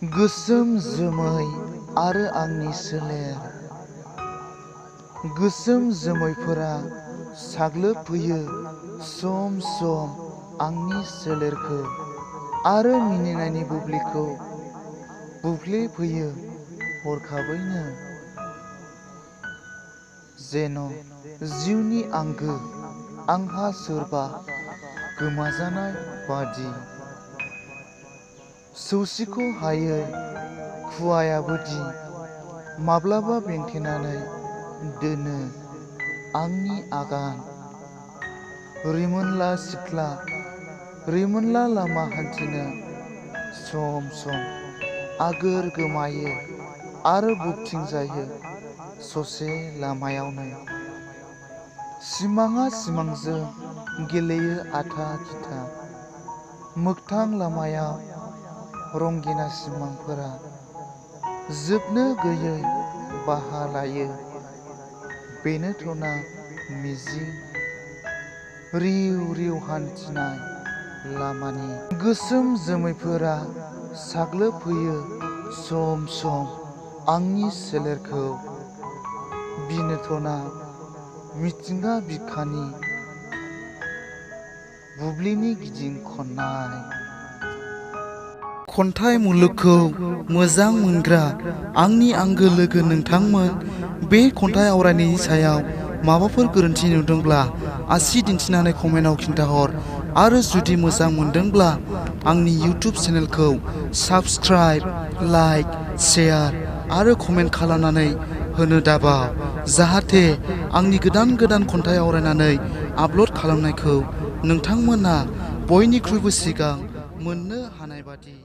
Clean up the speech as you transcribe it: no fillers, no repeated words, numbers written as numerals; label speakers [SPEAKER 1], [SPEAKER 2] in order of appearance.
[SPEAKER 1] गोसोम जोमै आरो आंनि सोलेर। गोसोम जोमैफोरा साग्लोबफैयो सम सम आंनि सोलेरखौ आरो मिनिनायनि बुब्लिखौ बुफ्लेफैयो हरखाबैनो। जेन' जिउनि आंगो आंहा सोरबा गोमाजानाय बादि। सौसिख' हायै खुवायाबोदि माब्लाबा बेंथेनानै दोनो आंनि आगान। रिमोनला सिख्ला रिमोनला लामा हान्थिनो सम सम आगोर गोमायो आरो बबथिंजायो ससे लामायावनो। सिमाङा सिमांजों गेलेयो आथा खिथा। मोगथां लामायाव रंगिना सिमांफोरा जोबनो गैयै बाहा लायो। बेनोथ'ना मिजिं रिउ रिउ हान्थिनाय लामानि। गोसोम जोमैफोरा साग्लोबफैयो सम सम आंनि सोलेरखौ। बिनोथ'ना मिथिंगा बिखानि बुब्लिनि गिदिं खननाय। खन्थाइ मुलुगखौ मोजां मोनग्रा आंनि आंगो लोगो नोंथांमोन, बे खन्थाइ आवरायनायनि सायाव माबाफोर गोरोन्थि नुदोंब्ला आसि दिन्थिनानै कमेन्टआव खिन्थाहर। आरो जुदि मोजां मोनदोंब्ला आंनि इउटिउब चेनेलखौ साबस्क्राइब, लाइक, शेयार आरो कमेन्ट खालामनानै होनो दाबाव, जाहाथे आंनि गोदान गोदान खन्थाइ आवरायनानै आपल'ड खालामनायखौ नोंथांमोना बयनिख्रुइबो सिगां मोननो हानाय बादि।